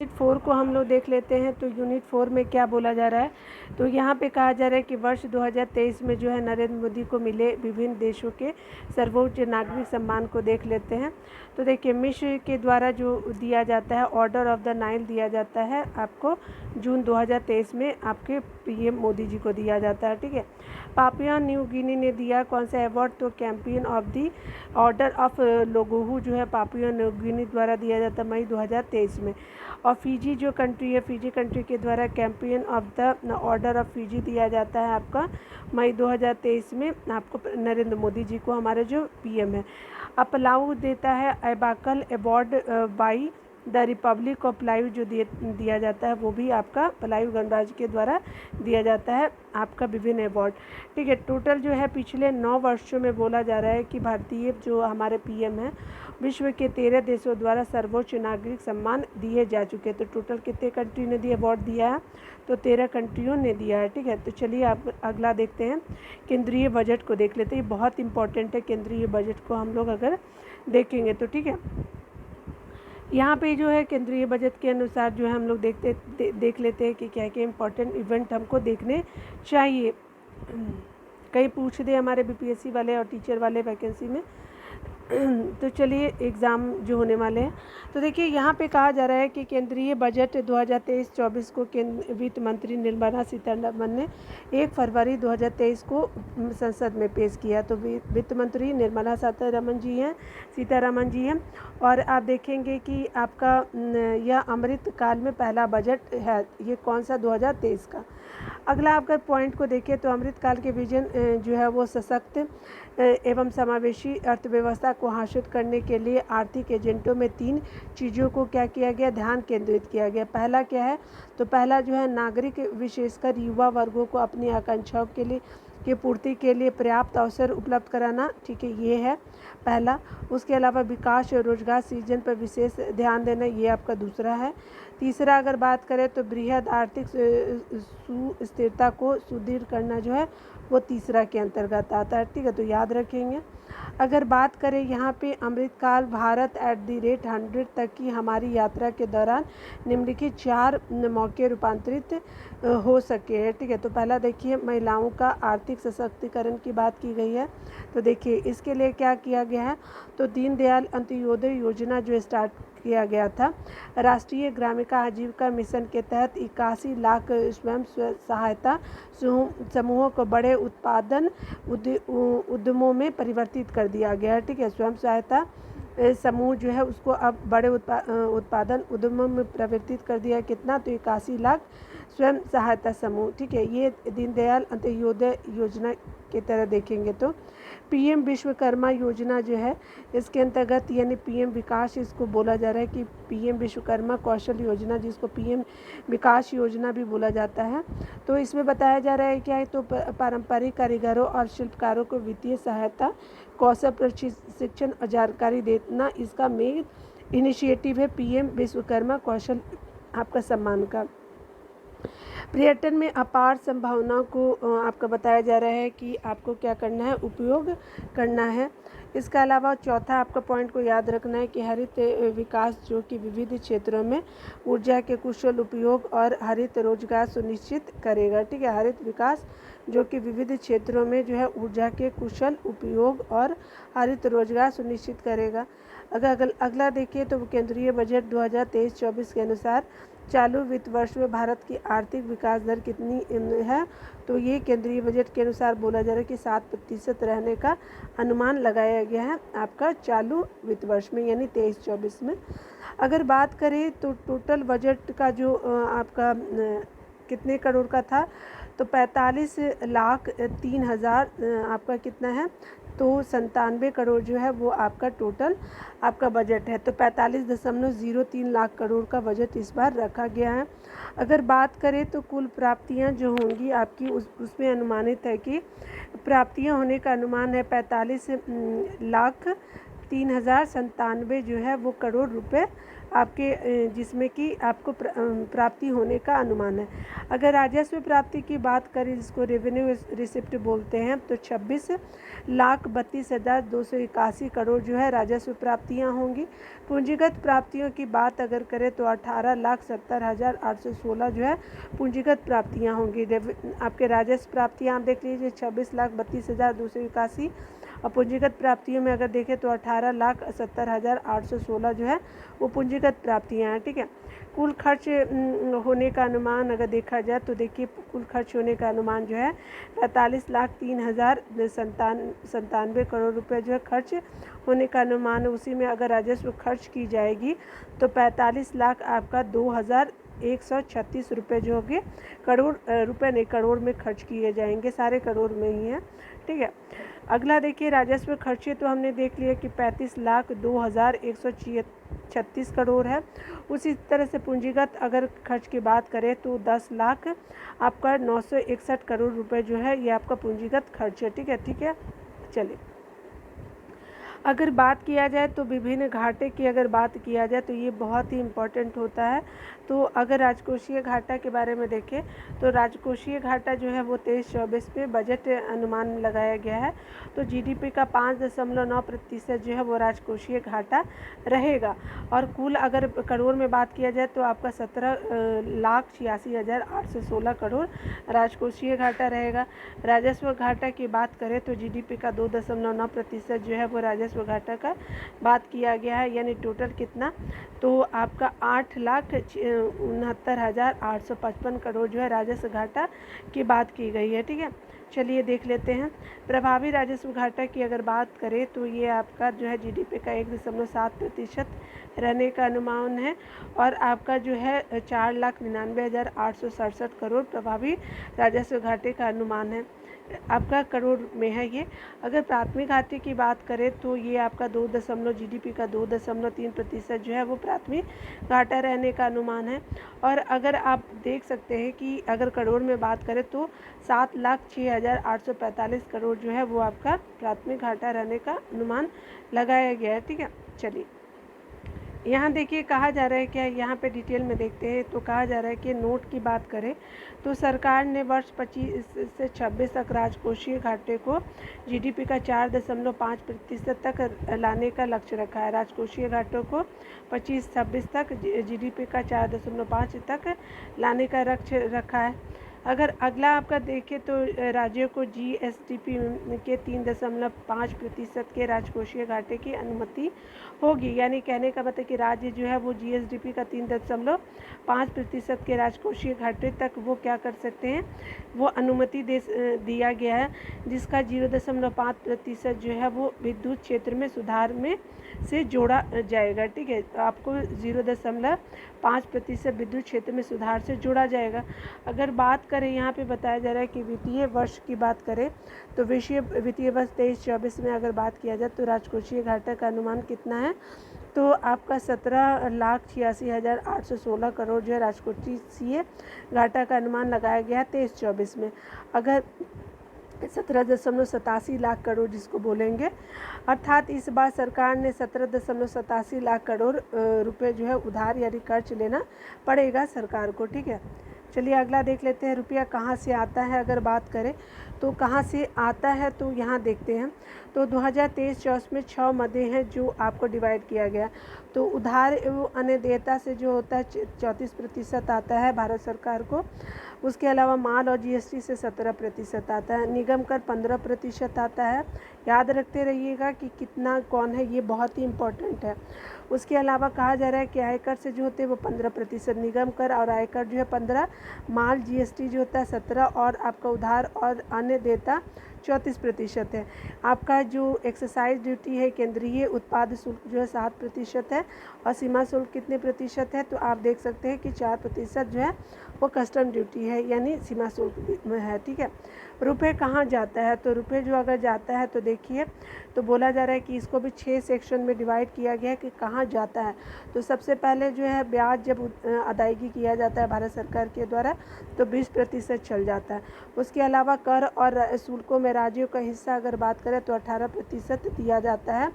Unit 4 को हम लोग देख लेते हैं। तो यूनिट 4 में क्या बोला जा रहा है, तो यहाँ पे कहा जा रहा है कि वर्ष 2023 में जो है नरेंद्र मोदी को मिले विभिन्न देशों के सर्वोच्च नागरिक सम्मान को देख लेते हैं। तो देखिए, मिस्र के द्वारा जो दिया जाता है ऑर्डर ऑफ द नाइल दिया जाता है आपको जून 2023 में आपके पीएम मोदी जी को दिया जाता है। ठीक है। पापुआ न्यू गिनी ने दिया कौन सा अवार्ड, तो companion of the order of Logohu जो है पापुआ न्यू गिनी द्वारा दिया जाता है मई 2023 में। और फिजी जो कंट्री है, फिजी कंट्री के द्वारा companion of the order of Fiji दिया जाता है आपका मई 2023 में आपको नरेंद्र मोदी जी को, हमारे जो पीएम है। अपलाऊ देता है एबाकल award by the republic of Palau जो दिया जाता है वो भी आपका पलायू गणराज्य के द्वारा दिया जाता है आपका विभिन्न अवार्ड। ठीक है। टोटल जो है पिछले 9 वर्षों में बोला जा रहा है कि भारतीय जो हमारे पीएम हैं विश्व के 13 देशों द्वारा सर्वोच्च नागरिक सम्मान दिए जा चुके हैं। तो टोटल कितने कंट्री ने दिया अवार्ड दिया है, तो 13 कंट्रियों ने दिया है। ठीक है। तो चलिए आप अगला देखते हैं, केंद्रीय बजट को देख लेते हैं। ये बहुत इंपॉर्टेंट है, केंद्रीय बजट को हम लोग अगर देखेंगे तो। ठीक है। यहाँ पे जो है केंद्रीय बजट के अनुसार जो है हम लोग देख लेते हैं कि क्या क्या इम्पोर्टेंट इवेंट हमको देखने चाहिए। कहीं पूछ दे हमारे बीपीएससी वाले और टीचर वाले वैकेंसी में तो चलिए एग्ज़ाम जो होने वाले हैं। तो देखिए, यहाँ पे कहा जा रहा है कि केंद्रीय बजट 2023-24 को वित्त मंत्री निर्मला सीतारमण ने 1 फरवरी 2023 को संसद में पेश किया। तो वित्त मंत्री निर्मला सीतारमण जी हैं और आप देखेंगे कि आपका यह अमृत काल में पहला बजट है। ये कौन सा, 2023 का। अगला अगर पॉइंट को देखें तो अमृत काल के विजन जो है वो सशक्त एवं समावेशी अर्थव्यवस्था को हासिल करने के लिए आर्थिक एजेंटों में 3 चीज़ों को क्या किया गया, ध्यान केंद्रित किया गया। पहला क्या है, तो पहला जो है नागरिक विशेषकर युवा वर्गों को अपनी आकांक्षाओं के लिए की पूर्ति के लिए पर्याप्त अवसर उपलब्ध कराना। ठीक है, ये है पहला। उसके अलावा विकास और रोजगार सृजन पर विशेष ध्यान देना, ये आपका दूसरा है। तीसरा अगर बात करें तो बृहद आर्थिक सुस्थिरता को सुदृढ़ करना जो है वो तीसरा के अंतर्गत आता है। ठीक है। तो याद रखेंगे। अगर बात करें यहाँ पे अमृतकाल भारत @100 तक की हमारी यात्रा के दौरान निम्नलिखित 4 मौके रूपांतरित हो सके हैं। ठीक है। तो पहला देखिए, महिलाओं का आर्थिक सशक्तिकरण की बात की गई है। तो देखिए इसके लिए क्या किया गया है, तो दीनदयाल अंत्योदय योजना जो स्टार्ट किया गया था राष्ट्रीय ग्रामीण आजीविका मिशन के तहत 81 लाख स्वयं सहायता समूहों को बड़े उत्पादन उद्यमों में परिवर्तित कर दिया गया है। ठीक है। स्वयं सहायता समूह जो है उसको अब बड़े उत्पादन उद्यमों में परिवर्तित कर दिया। कितना, तो 81 लाख स्वयं सहायता समूह। ठीक है। ये दीनदयाल अंत्योदय योजना की तरह देखेंगे तो पीएम विश्वकर्मा योजना जो है इसके अंतर्गत, यानी पीएम विकास इसको बोला जा रहा है कि पीएम विश्वकर्मा कौशल योजना, जिसको पीएम विकास योजना भी बोला जाता है। तो इसमें बताया जा रहा है क्या है, तो पारंपरिक कारीगरों और शिल्पकारों को वित्तीय सहायता, कौशल प्रशिक्षण और जानकारी देना इसका मेन इनिशिएटिव है पीएम विश्वकर्मा कौशल आपका सम्मान का। पर्यटन में अपार संभावनाओं को आपका बताया जा रहा है कि आपको क्या करना है, उपयोग करना है। इसके अलावा चौथा आपका पॉइंट को याद रखना है कि हरित विकास जो कि विविध क्षेत्रों में ऊर्जा के कुशल उपयोग और हरित रोजगार सुनिश्चित करेगा। ठीक है। हरित विकास जो कि विविध क्षेत्रों में जो है ऊर्जा के कुशल उपयोग और हरित रोजगार सुनिश्चित करेगा। अगर अगला देखिए तो केंद्रीय बजट 2023-24 के अनुसार चालू वित्त वर्ष में भारत की आर्थिक विकास दर कितनी है, तो ये केंद्रीय बजट के अनुसार बोला जा रहा है कि 7% रहने का अनुमान लगाया गया है आपका चालू वित्त वर्ष में, यानी 23-24 में। अगर बात करें तो टोटल बजट का जो आपका कितने करोड़ का था, तो 45,03,000 आपका कितना है, तो 97 करोड़ जो है वो आपका टोटल आपका बजट है। तो 45.03 लाख करोड़ का बजट इस बार रखा गया है। अगर बात करें तो कुल प्राप्तियां जो होंगी आपकी उसमें अनुमानित है कि प्राप्तियां होने का अनुमान है 45,03,097 जो है वो करोड़ रुपए आपके जिसमें कि आपको प्राप्ति होने का अनुमान है। अगर राजस्व प्राप्ति की बात करें, जिसको रेवेन्यू रिसिप्ट बोलते हैं, तो 26,32,281 करोड़ जो है राजस्व प्राप्तियां होंगी। पूंजीगत प्राप्तियों की बात अगर करें तो 18,70,816 जो है पूंजीगत प्राप्तियां होंगी। आपके राजस्व प्राप्तियां आप देख लीजिए 26,32,281, और पूंजीगत प्राप्तियों में अगर देखें तो 18,70,816 जो है वो पूंजीगत प्राप्तियां हैं। ठीक है। कुल खर्च होने का अनुमान अगर देखा जाए तो देखिए कुल खर्च होने का अनुमान जो है 45,03,097 करोड़ रुपए जो है खर्च होने का अनुमान है। उसी में अगर राजस्व खर्च की जाएगी तो 45 लाख आपका 2,136 रुपये जो होंगे करोड़ रुपए नहीं, करोड़ में खर्च किए जाएंगे, सारे करोड़ में ही हैं। ठीक है। अगला देखिए राजस्व खर्चे तो हमने देख लिया कि 35,02,136 करोड़ है। उसी तरह से पूंजीगत अगर खर्च की बात करें तो 10 लाख आपका 961 करोड़ रुपए जो है ये आपका पूंजीगत खर्च है। ठीक है। चलिए, अगर बात किया जाए तो विभिन्न घाटे की अगर बात किया जाए तो ये बहुत ही इम्पोर्टेंट होता है। तो अगर राजकोषीय घाटा के बारे में देखें तो राजकोषीय घाटा जो है वो 23-24 में बजट अनुमान लगाया गया है। तो जीडीपी का 5.9% जो है वो राजकोषीय घाटा रहेगा। और कुल अगर करोड़ में बात किया जाए तो आपका 17,86,816 करोड़ राजकोषीय घाटा रहेगा। राजस्व घाटा की बात करें तो जीडीपी का 2.9% जो है वो राजस्व घाटा का बात किया गया है। यानी टोटल कितना, तो आपका 8,69,855 करोड़ जो है राजस्व घाटा की बात की गई है। ठीक है। चलिए देख लेते हैं प्रभावी राजस्व घाटा की अगर बात करें तो ये आपका जो है जीडीपी का 1.7% रहने का अनुमान है। और आपका जो है 4,99,867 करोड़ प्रभावी राजस्व घाटे का अनुमान है, आपका करोड़ में है ये। अगर प्राथमिक घाटे की बात करें तो ये आपका जीडीपी का 2.3% जो है वो प्राथमिक घाटा रहने का अनुमान है। और अगर आप देख सकते हैं कि अगर करोड़ में बात करें तो 7,06,845 करोड़ जो है वो आपका प्राथमिक घाटा रहने का अनुमान लगाया गया है। ठीक है। चलिए, यहाँ देखिए कहा जा रहा है क्या, यहाँ पे डिटेल में देखते हैं तो कहा जा रहा है कि नोट की बात करें तो सरकार ने वर्ष 25 से 26 तक राजकोषीय घाटे को जीडीपी का 4.5% तक लाने का लक्ष्य रखा है। राजकोषीय घाटों को 25-26 तक जीडीपी का 4.5 तक लाने का लक्ष्य रखा है। अगर अगला आपका देखें तो राज्यों को जीएसडीपी के 3.5% के राजकोषीय घाटे की अनुमति होगी। यानी कहने का मतलब कि राज्य जो है वो जीएसडीपी का 3.5% के राजकोषीय घाटे तक वो क्या कर सकते हैं, वो अनुमति दिया गया है, जिसका 0.5% जो है वो विद्युत क्षेत्र में सुधार में से जोड़ा जाएगा। ठीक है। तो आपको 0.5% विद्युत क्षेत्र में सुधार से जोड़ा जाएगा। अगर बात करें यहाँ पे बताया जा रहा है कि वित्तीय वर्ष की बात करें तो वित्तीय वर्ष 23-24 में अगर बात किया जाए तो राजकोषीय घाटा का अनुमान कितना है, तो आपका 17,86,816 करोड़ जो है राजकोषीय घाटा का अनुमान लगाया गया है 23-24 में। अगर 17.87 लाख करोड़ जिसको बोलेंगे, अर्थात इस बार सरकार ने 17.87 लाख करोड़ रुपए जो है उधार यानी कर्ज लेना पड़ेगा सरकार को। ठीक है। चलिए अगला देख लेते हैं रुपया कहाँ से आता है। अगर बात करें तो कहाँ से आता है तो यहाँ देखते हैं तो 2023-24 में 6 मदें हैं जो आपको डिवाइड किया गया। तो उधार एवं अन्य देयता से जो होता है 34% आता है भारत सरकार को। उसके अलावा माल और जीएसटी से 17% आता है। निगम कर 15% आता है। याद रखते रहिएगा कि कितना कौन है, ये बहुत ही इम्पोर्टेंट है। उसके अलावा कहा जा रहा है कि आयकर से जो होते हैं वो 15%, निगम कर और आयकर जो है 15, माल जीएसटी जो होता है 17 और आपका उधार और अन्य देयता 34% है। आपका जो एक्साइज ड्यूटी है केंद्रीय उत्पाद शुल्क जो है 7% है और सीमा शुल्क कितने प्रतिशत है, तो आप देख सकते हैं कि 4% जो है वो कस्टम ड्यूटी है यानी सीमा शुल्क में है। ठीक है। रुपए कहाँ जाता है, तो रुपए जो अगर जाता है तो देखिए, तो बोला जा रहा है कि इसको भी 6 सेक्शन में डिवाइड किया गया है कि कहाँ जाता है। तो सबसे पहले जो है ब्याज जब अदायगी किया जाता है भारत सरकार के द्वारा तो 20% चल जाता है। उसके अलावा कर और शुल्कों में राज्यों का हिस्सा अगर बात करें तो 18% दिया जाता है।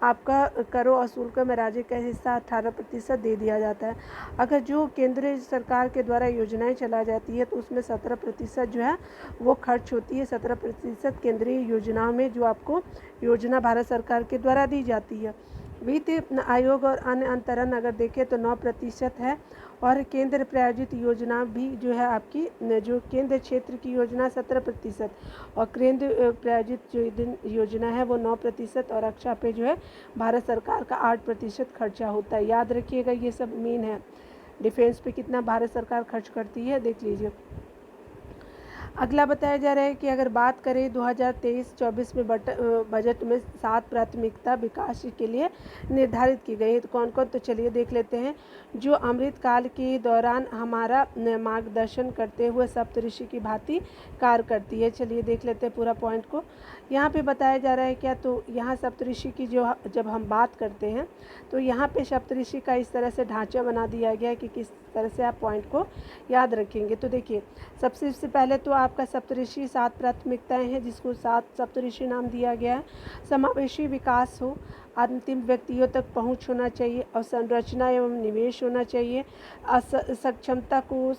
आपका करों और शुल्कों में राज्य का हिस्सा 18% दे दिया जाता है। अगर जो केंद्रीय सरकार के द्वारा योजनाएं चला जाती है तो उसमें 17% जो है वो खर्च होती है। 17% केंद्रीय योजनाओं में जो आपको योजना भारत सरकार के द्वारा दी जाती है। वित्त आयोग और अन्य अंतरण अगर देखें तो 9% है। और केंद्र प्रायोजित योजना भी जो है आपकी जो केंद्र क्षेत्र की योजना 17% और केंद्र प्रायोजित जो योजना है वो 9% और रक्षा पे जो है भारत सरकार का 8% खर्चा होता है। याद रखिएगा, ये सब मेन है। डिफेंस पे कितना भारत सरकार खर्च करती है देख लीजिए। अगला बताया जा रहा है कि अगर बात करें 2023-24 में बजट में 7 प्राथमिकता विकास के लिए निर्धारित की गई है। तो कौन कौन, तो चलिए देख लेते हैं। जो अमृतकाल के दौरान हमारा मार्गदर्शन करते हुए सप्तऋषि की भांति कार्य करती है। चलिए देख लेते हैं पूरा पॉइंट को। यहाँ पे बताया जा रहा है क्या, तो यहाँ सप्तऋषि की जो जब हम बात करते हैं तो यहाँ पे सप्तऋषि का इस तरह से ढांचा बना दिया गया है कि किस तरह से आप पॉइंट को याद रखेंगे। तो देखिए, सबसे पहले तो आपका सप्तऋषि 7 प्राथमिकताएं हैं जिसको 7 सप्तऋषि नाम दिया गया है। समावेशी विकास हो, अंतिम व्यक्तियों तक पहुंच होना चाहिए और संरचना एवं निवेश होना चाहिए। सक्षमता को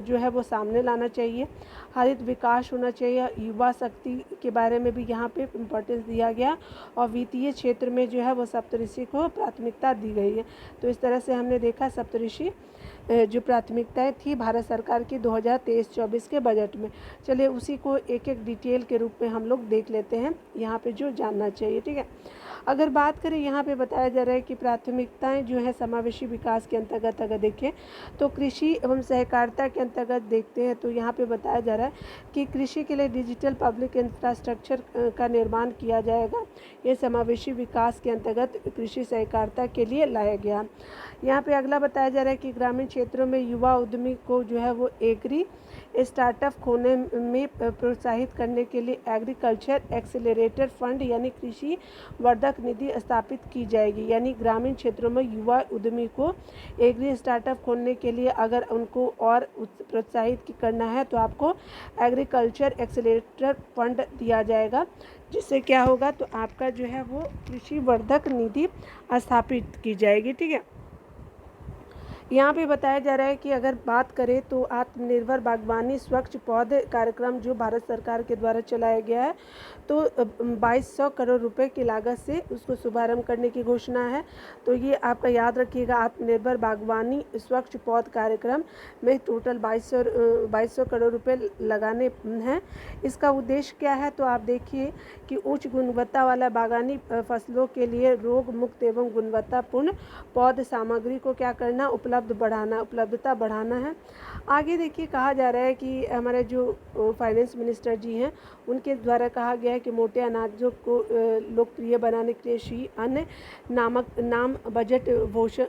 जो है वो सामने लाना चाहिए। हरित विकास होना चाहिए। युवा शक्ति के बारे में भी यहाँ पे इम्पोर्टेंस दिया गया और वित्तीय क्षेत्र में जो है वो सप्तऋषि को प्राथमिकता दी गई है। तो इस तरह से हमने देखा सप्तऋषि जो प्राथमिकताएं थी भारत सरकार की 2023-24 के बजट में। चलिए उसी को एक एक डिटेल के रूप में हम लोग देख लेते हैं यहाँ पे जो जानना चाहिए। ठीक है, अगर बात करें यहाँ पे बताया जा रहा है कि प्राथमिकताएं जो है समावेशी विकास के अंतर्गत अगर देखें तो कृषि एवं सहकारिता के अंतर्गत देखते हैं तो यहाँ पे बताया जा रहा है कि कृषि के लिए डिजिटल पब्लिक इंफ्रास्ट्रक्चर का निर्माण किया जाएगा। ये समावेशी विकास के अंतर्गत कृषि सहकारिता के लिए लाया गया। यहाँ पे अगला बताया जा रहा है कि ग्रामीण क्षेत्रों में युवा उद्यमी को जो है वो एग्री स्टार्टअप खोलने में प्रोत्साहित करने के लिए एग्रीकल्चर एक्सेलरेटर फंड यानी कृषि वर्धक निधि स्थापित की जाएगी। यानी ग्रामीण क्षेत्रों में युवा उद्यमी को एग्री स्टार्टअप खोलने के लिए अगर उनको और प्रोत्साहित करना है तो आपको एग्रीकल्चर एक्सेलरेटर फंड दिया जाएगा, जिससे क्या होगा तो आपका जो है वो कृषि वर्धक निधि स्थापित की जाएगी। ठीक है, यहाँ पे बताया जा रहा है कि अगर बात करें तो आत्मनिर्भर बागवानी स्वच्छ पौधे कार्यक्रम जो भारत सरकार के द्वारा चलाया गया है तो 2200 करोड़ रुपए की लागत से उसको शुभारंभ करने की घोषणा है। तो ये आपका याद रखिएगा, आत्मनिर्भर बागवानी स्वच्छ पौध कार्यक्रम में टोटल 2200 करोड़ रुपए लगाने हैं। इसका उद्देश्य क्या है, तो आप देखिए कि उच्च गुणवत्ता वाला बागानी फसलों के लिए रोग मुक्त एवं गुणवत्तापूर्ण पौध सामग्री को क्या करना, उपलब्धता बढ़ाना है। आगे देखिए कहा जा रहा है कि हमारे जो फाइनेंस मिनिस्टर जी हैं उनके द्वारा कहा गया है कि मोटे अनाजों को लोकप्रिय बनाने के लिए श्री अन्न नाम बजट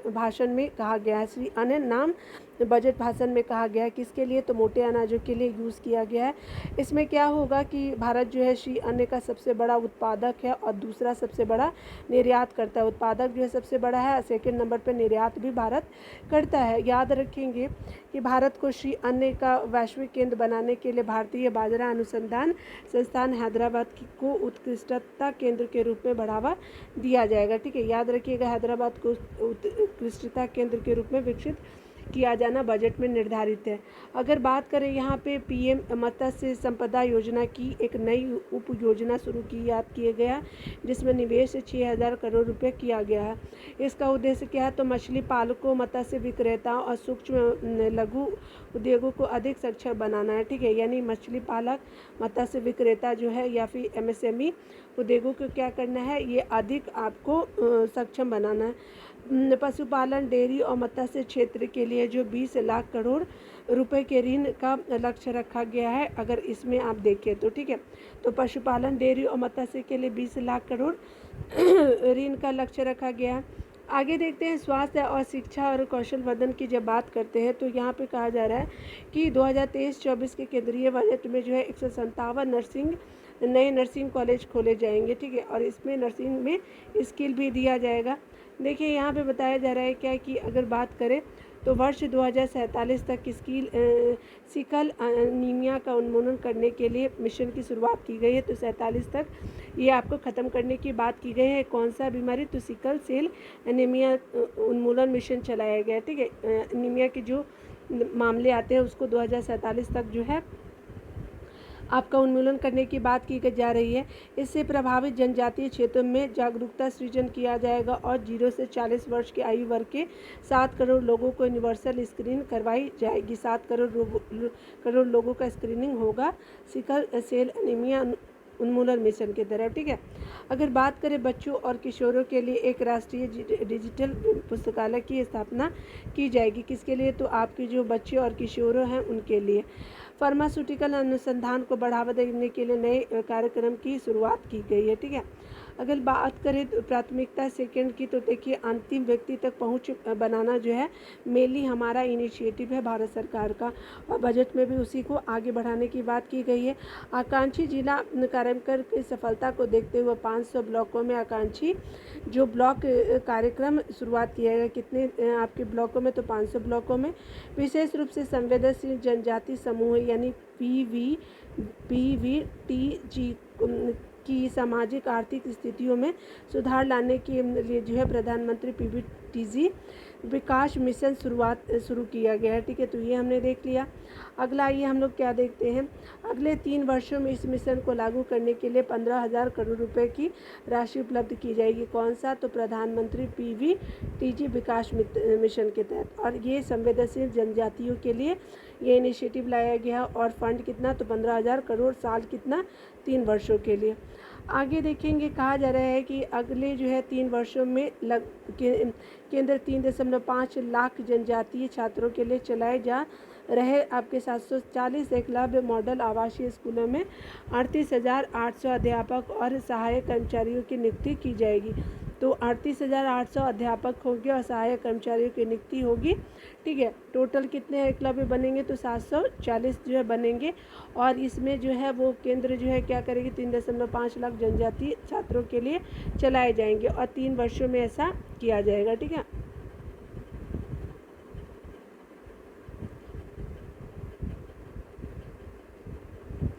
भाषण में कहा गया है। श्री अन्न नाम बजट भाषण में कहा गया है किसके लिए, तो मोटे अनाजों के लिए यूज़ किया गया है। इसमें क्या होगा कि भारत जो है श्री अन्न का सबसे बड़ा उत्पादक है और दूसरा सबसे बड़ा निर्यात करता है। उत्पादक जो है सबसे बड़ा है, सेकंड नंबर पर निर्यात भी भारत करता है। याद रखेंगे कि भारत को श्री अन्न का वैश्विक केंद्र बनाने के लिए भारतीय बाजरा अनुसंधान संस्थान हैदराबाद को उत्कृष्टता केंद्र के रूप में बढ़ावा दिया जाएगा। ठीक है, याद रखिएगा हैदराबाद को उत्कृष्टता केंद्र के रूप में विकसित किया जाना बजट में निर्धारित है। अगर बात करें यहाँ पे पीएम मत्स्य संपदा योजना की एक नई उप योजना शुरू किए गया जिसमें निवेश 6000 करोड़ रुपए किया गया है। इसका उद्देश्य क्या है, तो मछली पालकों, मत्स्य विक्रेताओं और सूक्ष्म लघु उद्योगों को अधिक सक्षम बनाना है। ठीक है, यानी मछली पालक, मत्स्य विक्रेता जो है या फिर एमएसएमई उद्योगों को क्या करना है, ये अधिक आपको सक्षम बनाना है। पशुपालन, डेयरी और मत्स्य क्षेत्र के लिए जो 20 लाख करोड़ रुपए के ऋण का लक्ष्य रखा गया है, अगर इसमें आप देखें तो। ठीक है, तो पशुपालन, डेयरी और मत्स्य के लिए 20 लाख करोड़ ऋण का लक्ष्य रखा गया है। आगे देखते हैं स्वास्थ्य और शिक्षा और कौशल वर्धन की जब बात करते हैं तो यहाँ पे कहा जा रहा है कि 2023-24 के केंद्रीय बजट में जो है 157 नए नर्सिंग कॉलेज खोले जाएंगे, ठीक है। और इसमें नर्सिंग में स्किल भी दिया जाएगा। देखिए यहाँ पे बताया जा रहा है क्या कि अगर बात करें तो वर्ष 2047 तक सिकल अनीमिया का उन्मूलन करने के लिए मिशन की शुरुआत की गई है। तो 47 तक ये आपको ख़त्म करने की बात की गई है। कौन सा बीमारी? तो सिकल सेल एनीमिया उन्मूलन मिशन चलाया गया है, ठीक है। एनीमिया के जो मामले आते हैं उसको 2047 तक जो है आपका उन्मूलन करने की बात की जा रही है। इससे प्रभावित जनजातीय क्षेत्रों में जागरूकता सृजन किया जाएगा और 0 से 40 वर्ष की आयु वर्ग के 7 करोड़ लोगों को यूनिवर्सल स्क्रीनिंग करवाई जाएगी। 7 करोड़ लोगों का स्क्रीनिंग होगा सिकल सेल एनीमिया उन्मूलन मिशन के तरफ, ठीक है। अगर बात करें बच्चों और किशोरों के लिए एक राष्ट्रीय डिजिटल पुस्तकालय की स्थापना की जाएगी। किसके लिए? तो आपके जो बच्चे और किशोरों हैं उनके लिए। फार्मास्यूटिकल अनुसंधान को बढ़ावा देने के लिए नए कार्यक्रम की शुरुआत की गई है, ठीक है। अगर बात करें तो प्राथमिकता सेकंड की तो देखिए अंतिम व्यक्ति तक पहुंच बनाना जो है मेनली हमारा इनिशिएटिव है भारत सरकार का, और बजट में भी उसी को आगे बढ़ाने की बात की गई है। आकांक्षी जिला कार्यक्रम की सफलता को देखते हुए 500 ब्लॉकों में आकांक्षी जो ब्लॉक कार्यक्रम शुरुआत किया गया। कितने आपके ब्लॉकों में? तो 500 ब्लॉकों में। विशेष रूप से संवेदनशील जनजाति समूह यानी PVTG की सामाजिक आर्थिक स्थितियों में सुधार लाने के लिए जो है प्रधानमंत्री PVTG विकास मिशन शुरू किया गया है, ठीक है। तो ये हमने देख लिया। अगला ये हम लोग क्या देखते हैं, अगले 3 वर्षों में इस मिशन को लागू करने के लिए 15,000 करोड़ रुपए की राशि उपलब्ध की जाएगी। कौन सा? तो प्रधानमंत्री PVTG विकास मिशन के तहत। और ये संवेदनशील जनजातियों के लिए ये इनिशिएटिव लाया गया और फंड कितना? तो 15,000 करोड़, साल कितना? 3 वर्षों के लिए। आगे देखेंगे, कहा जा रहा है कि अगले जो है 3 वर्षों में केंद्र 3.5 लाख जनजातीय छात्रों के लिए चलाए जा रहे आपके 740 एकलव्य मॉडल आवासीय स्कूलों में 38,800 अध्यापक और सहायक कर्मचारियों की नियुक्ति की जाएगी। तो 38,800 अध्यापक होंगे और सहायक कर्मचारियों की नियुक्ति होगी, ठीक है। टोटल कितने एकलव्य बनेंगे? तो 740 जो है बनेंगे। और इसमें जो है वो केंद्र जो है क्या करेगी? 3.5 लाख जनजातीय छात्रों के लिए चलाए जाएंगे और 3 वर्षों में ऐसा किया जाएगा, ठीक है।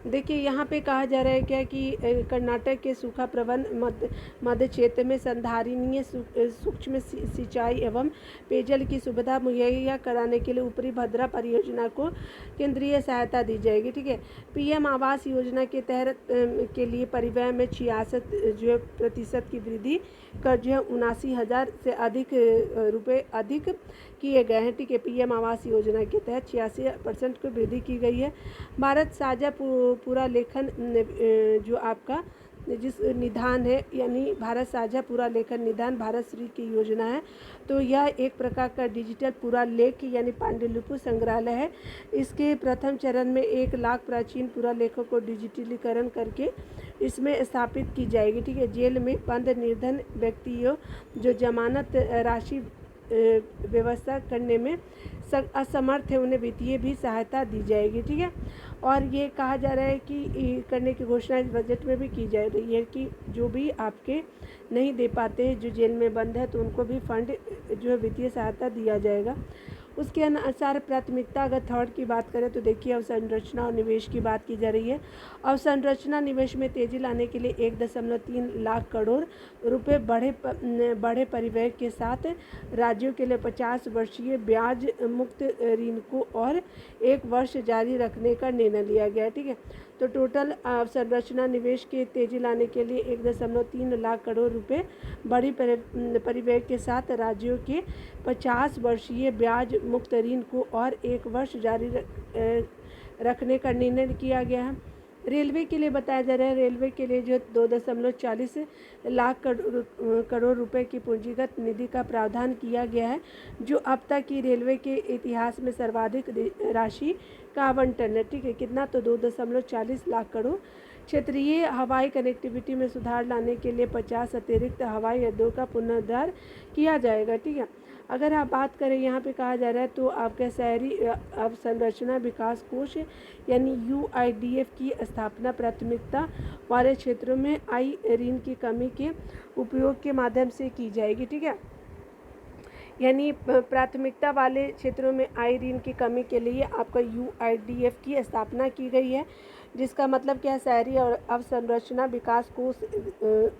देखिए यहाँ पे कहा जा रहा है क्या कि कर्नाटक के सूखा प्रबंधन मध्य क्षेत्र में संधारणीय सूक्ष्म सिंचाई एवं पेयजल की सुविधा मुहैया कराने के लिए ऊपरी भद्रा परियोजना को केंद्रीय सहायता दी जाएगी, ठीक है। PM आवास योजना के तहत के लिए परिवहन में 66 जो है प्रतिशत की वृद्धि कर जो है 79,000 से अधिक रुपये अधिक किए गए हैं, ठीक है। PM आवास योजना के तहत 86% की वृद्धि की गई है। भारत साझा पूरा लेखन जो आपका जिस निधान है यानी भारत साझा पूरा लेखन निधान भारत श्री की योजना है। तो यह एक प्रकार का डिजिटल पूरा लेख यानी पांडुलिपि संग्रहालय है। इसके प्रथम चरण में 1 लाख प्राचीन पूरा लेखों को डिजिटलीकरण करके इसमें स्थापित की जाएगी, ठीक है। जेल में बंद निर्धन व्यक्तियों जो जमानत राशि व्यवस्था करने में असमर्थ है उन्हें वित्तीय भी सहायता दी जाएगी, ठीक है। और ये कहा जा रहा है कि करने की घोषणा इस बजट में भी की जा रही है कि जो भी आपके नहीं दे पाते हैं जो जेल में बंद है तो उनको भी फंड जो है वित्तीय सहायता दिया जाएगा। उसके अनुसार प्राथमिकता अगर थर्ड की बात करें तो देखिए अवसंरचना और निवेश की बात की जा रही है। अवसंरचना निवेश में तेजी लाने के लिए 1.3 लाख करोड़ रुपए बढ़े परिव्यय के साथ राज्यों के लिए 50 वर्षीय ब्याज मुक्त ऋण को और 1 वर्ष जारी रखने का निर्णय लिया गया, ठीक है। तो टोटल अवसंरचना निवेश के तेजी लाने के लिए 1.3 लाख करोड़ रुपए बड़ी परिव्यय के साथ राज्यों के 50 वर्षीय ब्याज मुक्त ऋण को और 1 वर्ष जारी रखने का निर्णय किया गया है। रेलवे के लिए बताया जा रहा है, रेलवे के लिए जो 2.40 लाख करोड़ रुपए की पूंजीगत निधि का प्रावधान किया गया है, जो अब तक की रेलवे के इतिहास में सर्वाधिक राशि का आवंटन है, ठीक है। कितना? तो 2.40 लाख करोड़। क्षेत्रीय हवाई कनेक्टिविटी में सुधार लाने के लिए 50 अतिरिक्त हवाई अड्डों का पुनरुद्धार किया जाएगा। ठीक है, अगर आप बात करें यहाँ पे कहा जा रहा है तो आपका शहरी अवसंरचना विकास कोष यानी UIDF की स्थापना प्राथमिकता वाले क्षेत्रों में ऋण की कमी के उपयोग के माध्यम से की जाएगी। ठीक है, यानी प्राथमिकता वाले क्षेत्रों में ऋण की कमी के लिए आपका UIDF की स्थापना की गई है, जिसका मतलब क्या है, शहरी और अवसंरचना विकास कोष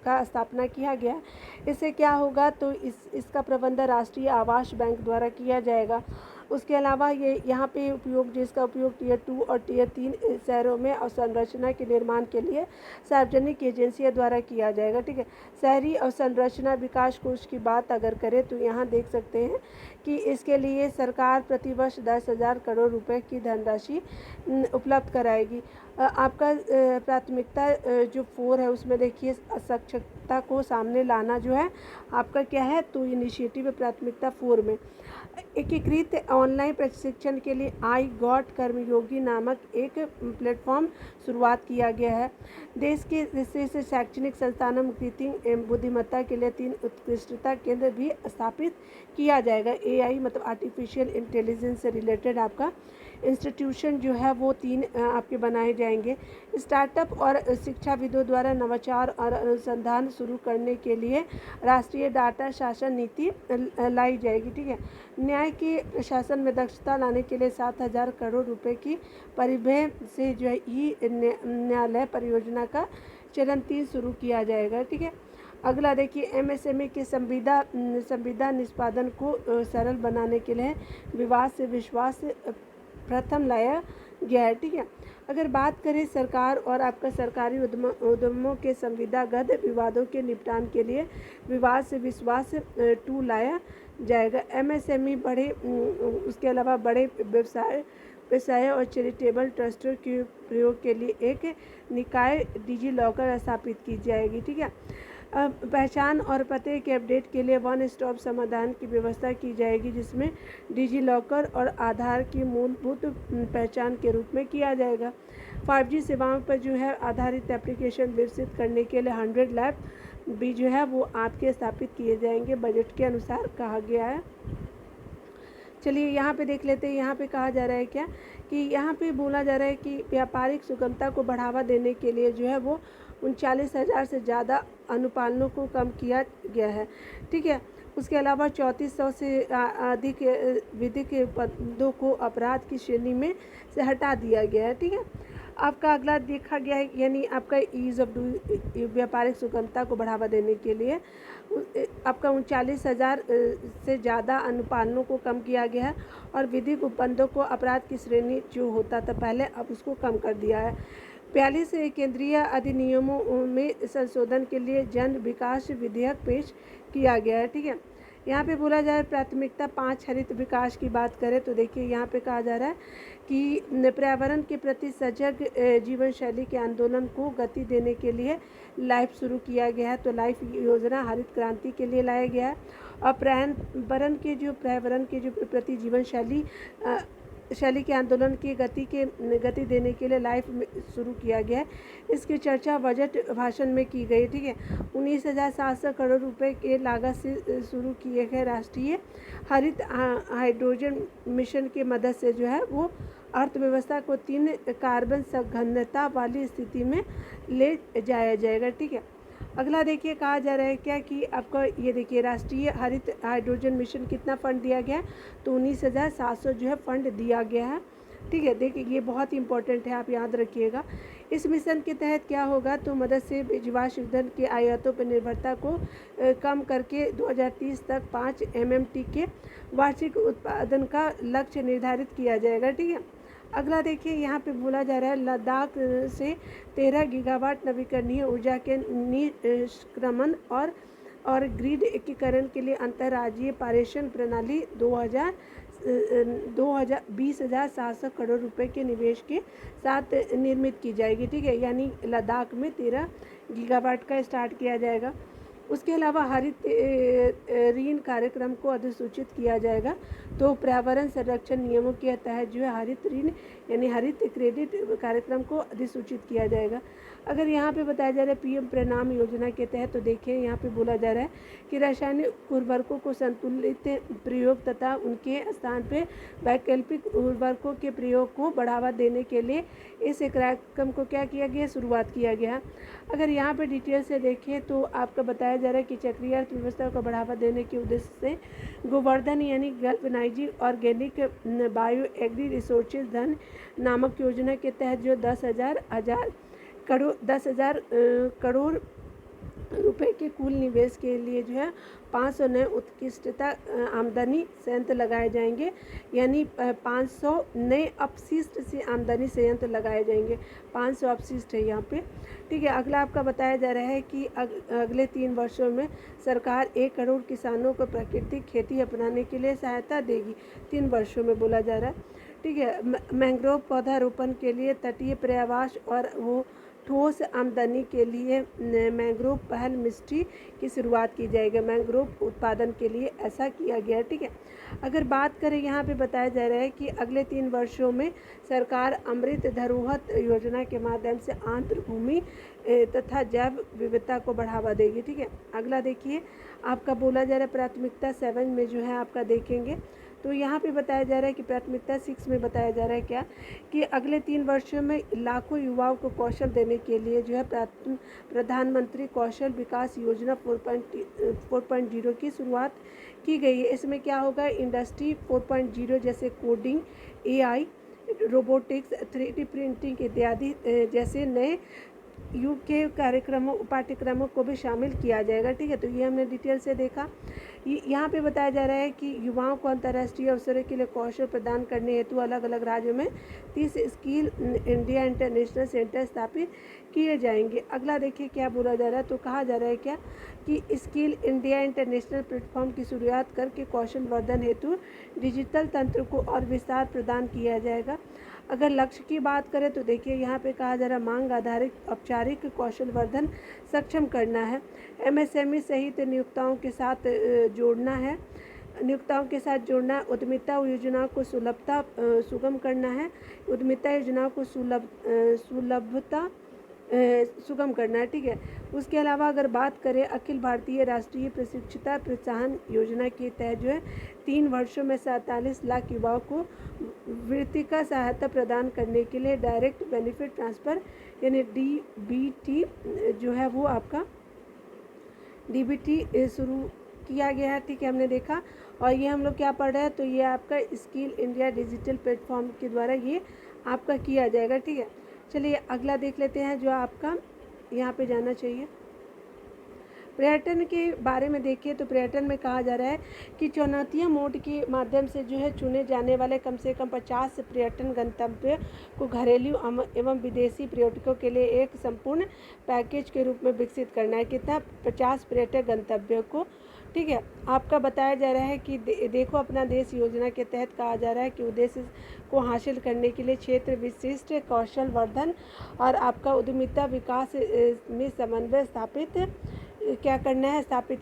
का स्थापना किया गया। इससे क्या होगा तो इसका प्रबंधन राष्ट्रीय आवास बैंक द्वारा किया जाएगा। उसके अलावा ये यहाँ पे उपयोग जिसका उपयोग टियर 2 और टियर 3 शहरों में अवसंरचना के निर्माण के लिए सार्वजनिक एजेंसियों द्वारा किया जाएगा। ठीक है, शहरी अवसंरचना विकास कोष की बात अगर करें तो यहाँ देख सकते हैं कि इसके लिए सरकार प्रतिवर्ष 10,000 करोड़ रुपए की धनराशि उपलब्ध कराएगी। आपका प्राथमिकता जो 4 है उसमें देखिए असक्षमता को सामने लाना जो है आपका क्या है तो इनिशिएटिव है प्राथमिकता 4 में। एकीकृत ऑनलाइन प्रशिक्षण के लिए आई गॉट कर्मयोगी नामक एक प्लेटफॉर्म शुरुआत किया गया है। देश के से शैक्षणिक संस्थानों में कृत्रिम बुद्धिमत्ता के लिए 3 उत्कृष्टता केंद्र भी स्थापित किया जाएगा। AI मतलब आर्टिफिशियल इंटेलिजेंस से रिलेटेड आपका इंस्टीट्यूशन जो है वो 3 आपके बनाए जाएंगे। स्टार्टअप और शिक्षाविदों द्वारा नवाचार और अनुसंधान शुरू करने के लिए राष्ट्रीय डाटा शासन नीति लाई जाएगी। ठीक है, न्याय के प्रशासन में दक्षता लाने के लिए 7,000 करोड़ रुपए की परिव्यय से जो है न्यायालय परियोजना का चरण 3 शुरू किया जाएगा। ठीक है, अगला देखिए MSME के संविदा निष्पादन को सरल बनाने के लिए विवाद से विश्वास प्रथम लाया गया है। ठीक है, अगर बात करें सरकार और आपका सरकारी उद्यमों के संविदागत विवादों के निपटान के लिए विवाद से विश्वास 2 लाया जाएगा। MSME बड़े उसके अलावा बड़े व्यवसाय और चैरिटेबल ट्रस्टों के प्रयोग के लिए एक निकाय डिजी लॉकर स्थापित की जाएगी। ठीक है, पहचान और पते के अपडेट के लिए वन स्टॉप समाधान की व्यवस्था की जाएगी, जिसमें डिजी लॉकर और आधार की मूलभूत पहचान के रूप में किया जाएगा। 5G सेवाओं पर जो है आधारित एप्लीकेशन विकसित करने के लिए 100 लैब भी जो है वो आपके स्थापित किए जाएंगे, बजट के अनुसार कहा गया है। चलिए यहाँ पे देख लेते हैं, यहाँ पे कहा जा रहा है क्या कि यहाँ पे बोला जा रहा है कि व्यापारिक सुगमता को बढ़ावा देने के लिए जो है वो 39,000 से ज़्यादा अनुपालनों को कम किया गया है। ठीक है, उसके अलावा 3400 से अधिक विधिक पदों को अपराध की श्रेणी में से हटा दिया गया है। ठीक है, आपका अगला देखा गया है यानी आपका ईज़ ऑफ डूइंग व्यापारिक सुगमता को बढ़ावा देने के लिए आपका 39,000 से ज़्यादा अनुपालनों को कम किया गया है और विधिक उपबंधों को अपराध की श्रेणी जो होता था पहले अब उसको कम कर दिया है। 42 केंद्रीय अधिनियमों में संशोधन के लिए जन विकास विधेयक पेश किया गया है। ठीक है, यहाँ पे बोला जाए प्राथमिकता 5 हरित विकास की बात करें तो देखिए यहाँ पे कहा जा रहा है कि पर्यावरण के प्रति सजग जीवन शैली के आंदोलन को गति देने के लिए लाइफ शुरू किया गया है। तो लाइफ योजना हरित क्रांति के लिए लाया गया है और पर्यावरण के जो प्रति जीवन शैली के आंदोलन की गति देने के लिए लाइफ शुरू किया गया है। इसकी चर्चा बजट भाषण में की गई। ठीक है, 19,700 करोड़ रुपए के लागत से शुरू किए गए राष्ट्रीय हरित हाइड्रोजन मिशन की मदद से जो है वो अर्थव्यवस्था को 3 कार्बन सघनता वाली स्थिति में ले जाया जाएगा। ठीक है, अगला देखिए कहा जा रहा है क्या कि आपका ये देखिए राष्ट्रीय हरित हाइड्रोजन मिशन कितना फंड दिया गया है तो 19,700 जो है फंड दिया गया है। ठीक है, देखिए ये बहुत इंपॉर्टेंट है, आप याद रखिएगा। इस मिशन के तहत क्या होगा तो मदद से जीवाश्म ईंधन के आयातों पर निर्भरता को कम करके 2030 तक 5 MMT के वार्षिक उत्पादन का लक्ष्य निर्धारित किया जाएगा। ठीक है, अगला देखिए यहाँ पे बोला जा रहा है लद्दाख से 13 गीगावाट नवीकरणीय ऊर्जा के निष्क्रमण और ग्रिड एकीकरण के लिए अंतर्राज्यीय पारेषण प्रणाली 20,700 करोड़ रुपए के निवेश के साथ निर्मित की जाएगी। ठीक है, यानी लद्दाख में 13 गीगावाट का स्टार्ट किया जाएगा। उसके अलावा हरित ऋण कार्यक्रम को अधिसूचित किया जाएगा। तो पर्यावरण संरक्षण नियमों के तहत जो है हरित ऋण यानी हरित क्रेडिट कार्यक्रम को अधिसूचित किया जाएगा। अगर यहाँ पे बताया जा रहा है पीएम प्रणाम योजना के तहत, तो देखिए यहाँ पे बोला जा रहा है कि रासायनिक उर्वरकों को संतुलित प्रयोग तथा उनके स्थान पे वैकल्पिक उर्वरकों के प्रयोग को बढ़ावा देने के लिए इस कार्यक्रम को क्या किया गया, शुरुआत किया गया। अगर यहाँ पे डिटेल से देखें तो आपका बताया जा रहा है कि चक्रीय अर्थव्यवस्था को बढ़ावा देने के उद्देश्य से गोवर्धन यानी गल्वनाइजिंग ऑर्गेनिक बायो एग्री रिसोर्सेज धन नामक योजना के तहत जो 10,000 करोड़ रुपए के कुल निवेश के लिए जो है 500 नए उत्कृष्टता आमदनी संयंत्र लगाए जाएंगे, यानी 500 नए अपशिष्ट से आमदनी संयंत्र लगाए जाएंगे। 500 अपशिष्ट है यहाँ पे, ठीक है। अगला आपका बताया जा रहा है कि अगले 3 वर्षों में सरकार 1 करोड़ किसानों को प्राकृतिक खेती अपनाने के लिए सहायता देगी। 3 वर्षों में बोला जा रहा है, ठीक है। मैंग्रोव पौधारोपण के लिए तटीय पर्यावास और वो ठोस आमदनी के लिए मैंग्रोव पहल मिस्ट्री की शुरुआत की जाएगी। मैंग्रोव उत्पादन के लिए ऐसा किया गया, ठीक है। अगर बात करें यहाँ पे बताया जा रहा है कि अगले 3 वर्षों में सरकार अमृत धरोहर योजना के माध्यम से आंध्र भूमि तथा जैव विविधता को बढ़ावा देगी, ठीक है। अगला देखिए आपका बोला जा रहा है प्राथमिकता 7 में जो है आपका देखेंगे तो यहाँ पे बताया जा रहा है कि प्राथमिकता 6 में बताया जा रहा है क्या कि अगले 3 वर्षों में लाखों युवाओं को कौशल देने के लिए जो है प्रधानमंत्री कौशल विकास योजना 4.0 की शुरुआत की गई है। इसमें क्या होगा, इंडस्ट्री 4.0 जैसे coding, AI, robotics, 3D printing इत्यादि जैसे नए युग के पाठ्यक्रमों को भी शामिल किया जाएगा, ठीक है। तो ये हमने डिटेल से देखा। यहाँ पे बताया जा रहा है कि युवाओं को अंतर्राष्ट्रीय अवसरों के लिए कौशल प्रदान करने हेतु अलग अलग राज्यों में 30 स्किल इंडिया इंटरनेशनल सेंटर स्थापित किए जाएंगे। अगला देखिए क्या बोला जा रहा है, तो कहा जा रहा है क्या कि स्किल इंडिया इंटरनेशनल प्लेटफॉर्म की शुरुआत करके कौशल वर्धन हेतु डिजिटल तंत्र को और विस्तार प्रदान किया जाएगा। अगर लक्ष्य की बात करें तो देखिए यहाँ पे कहा जा रहा है मांग आधारित औपचारिक कौशल वर्धन सक्षम करना है, MSME सहित नियोक्ताओं के साथ जोड़ना है, उद्यमिता योजनाओं को सुगम करना है, उद्यमिता योजनाओं को सुलभता सुगम करना है, ठीक है। उसके अलावा अगर बात करें अखिल भारतीय राष्ट्रीय प्रशिक्षुता प्रोत्साहन योजना के तहत जो है 3 वर्षों में 47 लाख युवाओं को वृत्ति का सहायता प्रदान करने के लिए डायरेक्ट बेनिफिट ट्रांसफ़र यानी DBT जो है वो आपका DBT शुरू किया गया है, ठीक है, हमने देखा। और ये हम लोग क्या पढ़ रहे हैं, तो ये आपका स्किल इंडिया डिजिटल प्लेटफॉर्म के द्वारा ये आपका किया जाएगा, ठीक है। चलिए अगला देख लेते हैं जो आपका यहाँ पे जाना चाहिए। पर्यटन के बारे में देखिए तो पर्यटन में कहा जा रहा है कि चुनौतियाँ मोड के माध्यम से जो है चुने जाने वाले कम से कम 50 पर्यटन गंतव्य को घरेलू एवं विदेशी पर्यटकों के लिए एक संपूर्ण पैकेज के रूप में विकसित करना है। कितना, 50 पर्यटक गंतव्यों को, ठीक है। आपका बताया जा रहा है कि देखो अपना देश योजना के तहत कहा जा रहा है कि उद्देश्य को हासिल करने के लिए क्षेत्र विशिष्ट कौशल वर्धन और आपका उद्यमिता विकास में समन्वय स्थापित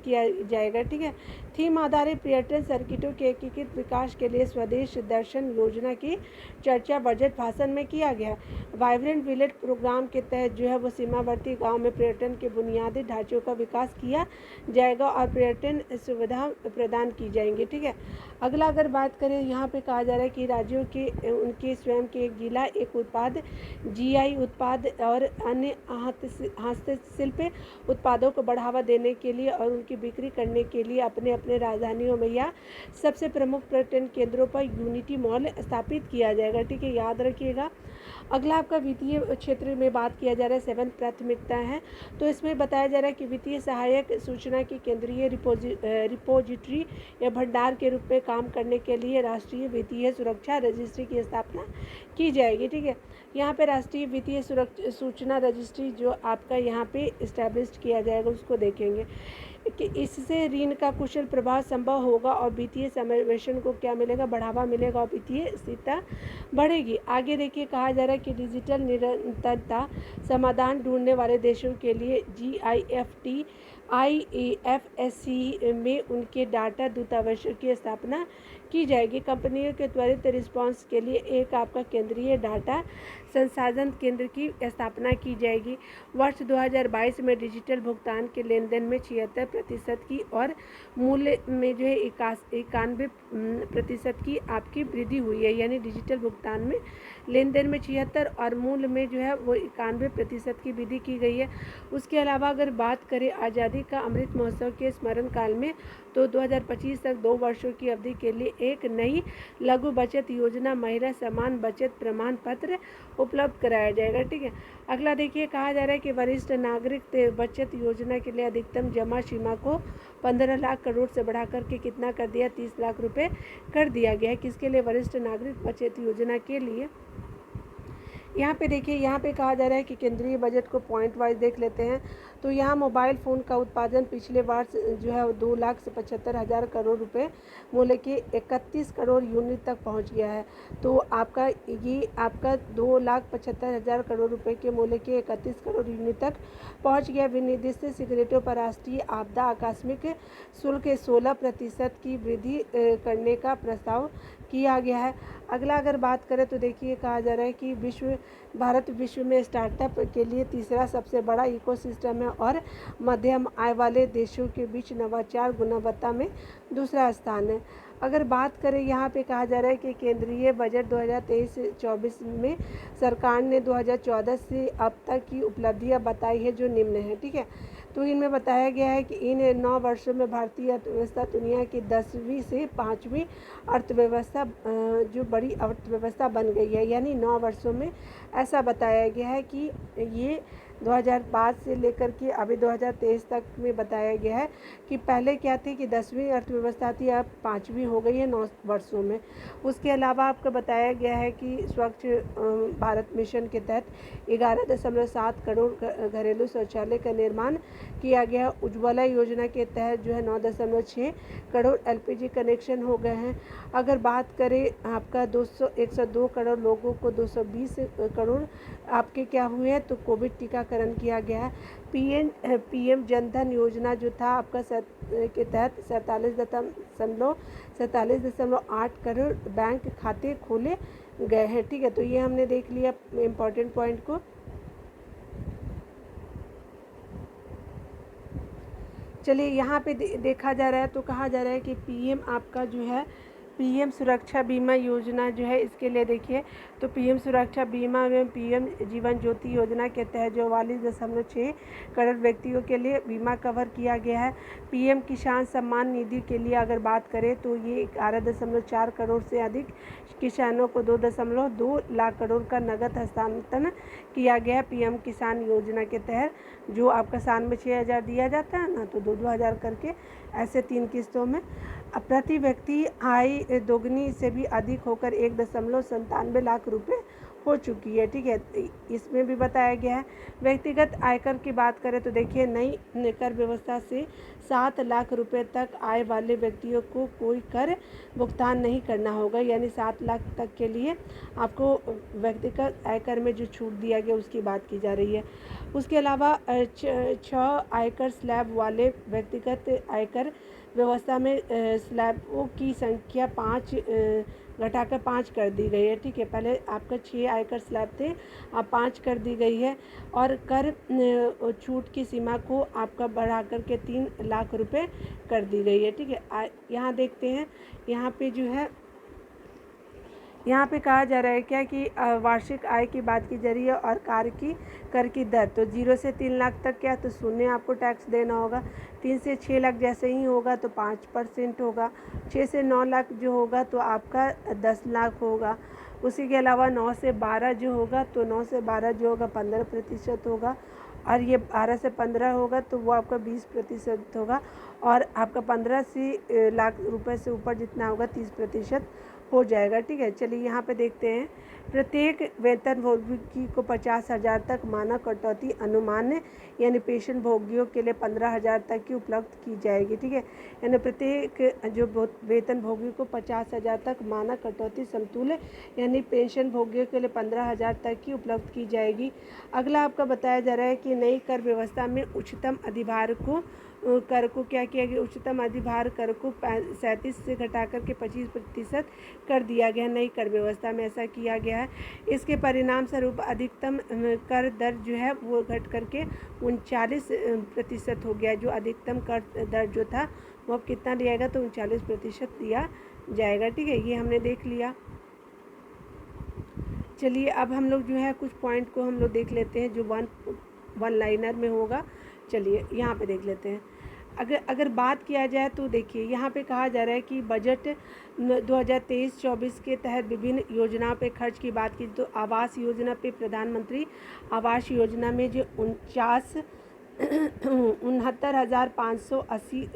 किया जाएगा, ठीक है। थीम आधारित पर्यटन सर्किटों के एकीकृत विकास के लिए स्वदेश दर्शन योजना की चर्चा बजट भाषण में किया गया। वाइब्रेंट विलेज प्रोग्राम के तहत जो है वो सीमावर्ती गांव में पर्यटन के बुनियादी ढांचों का विकास किया जाएगा और पर्यटन सुविधा प्रदान की जाएंगी, ठीक है। अगला अगर बात करें यहाँ पे कहा जा रहा है कि राज्यों के उनके स्वयं के एक जिला एक उत्पाद GI उत्पाद और अन्य हस्तशिल्प उत्पादों को बढ़ावा देने के लिए और उनकी बिक्री करने के लिए अपने अपने राजधानियों में या सबसे प्रमुख पर्यटन केंद्रों पर यूनिटी मॉल स्थापित किया जाएगा, ठीक है, याद रखिएगा। अगला आपका वित्तीय क्षेत्र में बात किया जा रहा है 7 प्राथमिकता है, तो इसमें बताया जा रहा है कि वित्तीय सहायक सूचना की केंद्रीय रिपोजिटरी या भंडार के रूप में काम करने के लिए राष्ट्रीय वित्तीय सुरक्षा रजिस्ट्री की स्थापना की जाएगी, ठीक है। यहाँ पे राष्ट्रीय वित्तीय सूचना रजिस्ट्री जो आपका यहाँ पे इस्टेब्लिश किया जाएगा उसको देखेंगे कि इससे ऋण का कुशल प्रवाह संभव होगा और वित्तीय समावेशन को क्या मिलेगा, बढ़ावा मिलेगा और वित्तीय स्थिरता बढ़ेगी। आगे देखिए कहा जा रहा है कि डिजिटल निरंतरता समाधान ढूंढने वाले देशों के लिए GIFT IFSC में उनके डाटा दूतावासों की स्थापना की जाएगी। कंपनियों के त्वरित रिस्पांस के लिए एक आपका केंद्रीय डाटा संसाधन केंद्र की स्थापना की जाएगी। वर्ष 2022 में डिजिटल भुगतान के लेन देन में 76% की और मूल्य में जो है 91% की आपकी वृद्धि हुई है। यानी डिजिटल भुगतान में लेन देन में 76 और मूल्य में जो है वो 91% की वृद्धि की गई है। उसके अलावा अगर बात करें आज़ादी का अमृत महोत्सव के स्मरण काल में, तो 2025 तक 2 वर्षों की अवधि के लिए एक नई लघु बचत योजना महिला समान बचत प्रमाण पत्र उपलब्ध कराया जाएगा। ठीक है। अगला देखिए, कहा जा रहा है कि वरिष्ठ नागरिक बचत योजना के लिए अधिकतम जमा सीमा को 15 लाख करोड़ से बढ़ाकर के कितना कर दिया, 30 लाख रुपए कर दिया गया है। किसके लिए? वरिष्ठ नागरिक बचत योजना के लिए। यहाँ पे देखिए, यहाँ पे कहा जा रहा है कि केंद्रीय बजट को पॉइंट वाइज देख लेते हैं। तो यहाँ मोबाइल फ़ोन का उत्पादन पिछले वर्ष जो है 2,75,000 करोड़ रुपए मूल्य के 31 करोड़ यूनिट तक पहुँच गया है। तो आपका ये आपका 2,75,000 करोड़ रुपए के मूल्य के 31 करोड़ यूनिट तक पहुँच गया। विनिर्दिष्ट सिगरेटों पर राष्ट्रीय आपदा आकस्मिक शुल्क 16% की वृद्धि करने का प्रस्ताव किया गया है। अगला अगर बात करें तो देखिए, कहा जा रहा है कि भारत विश्व में स्टार्टअप के लिए तीसरा सबसे बड़ा इकोसिस्टम है और मध्यम आय वाले देशों के बीच नवाचार गुणवत्ता में दूसरा स्थान है। अगर बात करें, यहाँ पे कहा जा रहा है कि केंद्रीय बजट 2023-24 में सरकार ने 2014 से अब तक की उपलब्धियाँ बताई है जो निम्न है। ठीक है। तो इनमें बताया गया है कि इन 9 वर्षों में भारतीय अर्थव्यवस्था दुनिया की 10वीं से 5वीं अर्थव्यवस्था जो बड़ी अर्थव्यवस्था बन गई है। यानी 9 वर्षों में ऐसा बताया गया है कि ये 2005 से लेकर के अभी 2023 तक में बताया गया है कि पहले क्या थी कि 10वीं अर्थव्यवस्था थी, अब 5वीं हो गई है 9 वर्षों में। उसके अलावा आपको बताया गया है कि स्वच्छ भारत मिशन के तहत 11.7 करोड़ घरेलू शौचालय का निर्माण किया गया। उज्ज्वला योजना के तहत जो है 9.6 करोड़ LPG कनेक्शन हो गए हैं। अगर बात करें आपका 102 करोड़ लोगों को 220 करोड़ आपके क्या हुए हैं, तो कोविड टीकाकरण किया गया है। PM जनधन योजना जो था आपका के तहत 47.8 करोड़ बैंक खाते खोले गए हैं। ठीक है। तो ये हमने देख लिया इम्पोर्टेंट पॉइंट को। चलिए, यहाँ पे देखा जा रहा है तो कहा जा रहा है कि PM आपका जो है PM सुरक्षा बीमा योजना जो है, इसके लिए देखिए तो PM सुरक्षा बीमा एवं PM जीवन ज्योति योजना के तहत जो 44.6 करोड़ व्यक्तियों के लिए बीमा कवर किया गया है। PM किसान सम्मान निधि के लिए अगर बात करें तो ये 11.4 करोड़ से अधिक किसानों को 2.2 लाख करोड़ का नगद हस्तांतरण किया गया PM किसान योजना के तहत। जो आपका साल में 6,000 दिया जाता है ना, तो 2-2 हज़ार करके ऐसे 3 किस्तों में प्रति व्यक्ति आय दोगुनी से भी अधिक होकर 1.97 लाख रुपए हो चुकी है। ठीक है। इसमें भी बताया गया है। व्यक्तिगत आयकर की बात करें तो देखिए, नई कर व्यवस्था से 7 लाख रुपए तक आय वाले व्यक्तियों को कोई कर भुगतान नहीं करना होगा। यानी 7 लाख तक के लिए आपको व्यक्तिगत आयकर में जो छूट दिया गया उसकी बात की जा रही है। उसके अलावा 6 आयकर स्लैब वाले व्यक्तिगत आयकर व्यवस्था में स्लैबों की संख्या 5 घटाकर 5 कर दी गई है। ठीक है। पहले आपका 6 आयकर स्लैब थे, अब 5 कर दी गई है। और कर छूट की सीमा को आपका बढ़ा कर के 3 लाख रुपए कर दी गई है। ठीक है। यहाँ देखते हैं, यहाँ पे जो है यहाँ पे कहा जा रहा है क्या कि वार्षिक आय की बात की जा रही है और कर की दर। तो 0 से 3 लाख तक क्या, तो शून्य आपको टैक्स देना होगा। 3 से 6 लाख जैसे ही होगा तो 5% होगा। 6 से 9 लाख जो होगा तो आपका 10 लाख होगा। उसी के अलावा 9 से 12 जो होगा तो 9 से 12 जो होगा 15% होगा। और ये 12 से 15 होगा तो वो आपका 20% होगा। और आपका 15 से लाख रुपए से ऊपर जितना होगा 30% हो जाएगा। ठीक है। चलिए, यहाँ पे देखते हैं। प्रत्येक वेतनभोगी को 50,000 तक मानक कटौती अनुमान यानी पेंशन भोगियों के लिए 15,000 तक की उपलब्ध की जाएगी। ठीक है। यानी प्रत्येक जो वेतनभोगी को 50,000 तक मानक कटौती समतुल्य यानी पेंशन भोगियों के लिए 15,000 तक की उपलब्ध की जाएगी। अगला आपका बताया जा रहा है कि नई कर व्यवस्था में उच्चतम अधिभार को कर को क्या किया गया, उच्चतम अधिभार कर को 37 से घटा करके 25% कर दिया गया। नई कर व्यवस्था में ऐसा किया गया है। इसके परिणाम स्वरूप अधिकतम कर दर जो है वो घट करके 39% हो गया। जो अधिकतम कर दर जो था वो अब कितना दिया जाएगा, तो 39% दिया जाएगा। ठीक है, ये हमने देख लिया। चलिए अब हम लोग जो है कुछ पॉइंट को हम लोग देख लेते हैं जो वन लाइनर में होगा। चलिए यहाँ पे देख लेते हैं। अगर बात किया जाए तो देखिए यहाँ पे कहा जा रहा है कि बजट 2023-24 के तहत विभिन्न योजनाओं पे खर्च की बात की तो आवास योजना पे प्रधानमंत्री आवास योजना में जो 69,580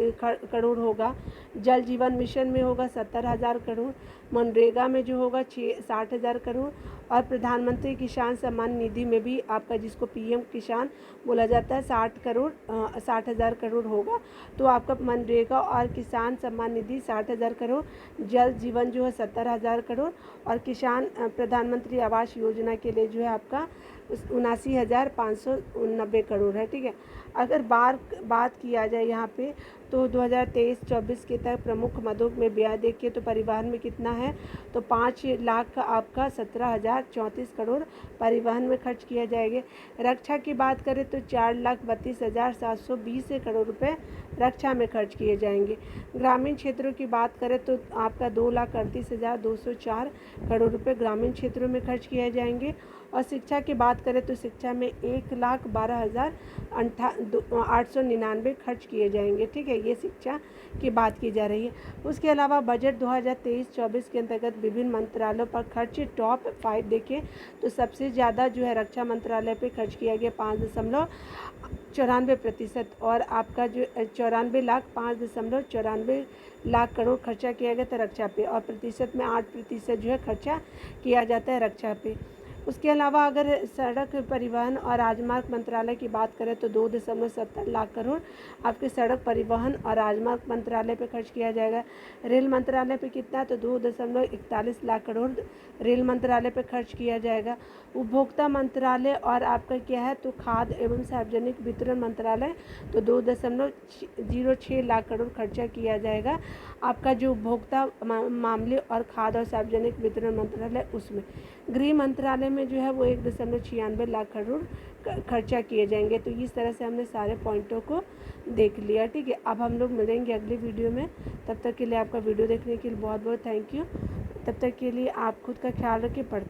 करोड़ होगा। जल जीवन मिशन में होगा 70,000 करोड़। मनरेगा में जो होगा 60,000 करोड़। और प्रधानमंत्री किसान सम्मान निधि में भी आपका, जिसको पीएम किसान बोला जाता है, 60,000 करोड़ होगा। तो आपका मनरेगा और किसान सम्मान निधि 60,000 करोड़, जल जीवन जो है 70,000 करोड़, और किसान प्रधानमंत्री आवास योजना के लिए जो है आपका 79,590 करोड़ है। ठीक है, अगर बात किया जाए यहाँ पे तो 2023-24 के तक प्रमुख मदों में ब्याज देखिए तो परिवहन में कितना है, तो 5 लाख का आपका 17,034 करोड़ परिवहन में खर्च किया जाएगा। रक्षा की बात करें तो 4,32,720 करोड़ रुपए रक्षा में खर्च किए जाएंगे। ग्रामीण क्षेत्रों की बात करें तो आपका 2,38,204 करोड़ रुपए ग्रामीण क्षेत्रों में खर्च किए जाएंगे। और शिक्षा की बात करें तो शिक्षा में 1,12,899 खर्च किए जाएंगे। ठीक है, ये शिक्षा की बात की जा रही है। उसके अलावा बजट 2023-24 के अंतर्गत विभिन्न मंत्रालयों पर खर्च टॉप 5 देखें तो सबसे ज़्यादा जो है रक्षा मंत्रालय पे खर्च किया गया 5.94%, और आपका जो 5.94 लाख करोड़ खर्चा किया गया था रक्षा पे, और प्रतिशत में 8% जो है खर्चा किया जाता है रक्षा पे। उसके अलावा अगर सड़क परिवहन और राजमार्ग मंत्रालय की बात करें तो 2.70 लाख करोड़ आपके सड़क परिवहन और राजमार्ग मंत्रालय पे खर्च किया जाएगा। रेल मंत्रालय पे कितना, तो 2.41 लाख करोड़ रेल मंत्रालय पे खर्च किया जाएगा। उपभोक्ता मंत्रालय और आपका क्या है, तो खाद्य एवं सार्वजनिक वितरण मंत्रालय, तो 2.06 लाख करोड़ खर्चा किया जाएगा आपका जो उपभोक्ता मामले और खाद्य और सार्वजनिक वितरण मंत्रालय उसमें। गृह मंत्रालय में जो है वो 1.96 लाख करोड़ खर्चा किए जाएंगे। तो इस तरह से हमने सारे पॉइंटों को देख लिया। ठीक है, अब हम लोग मिलेंगे अगली वीडियो में। तब तक के लिए आपका वीडियो देखने के लिए बहुत बहुत थैंक यू। तब तक के लिए आप खुद का ख्याल रखें, पढ़ते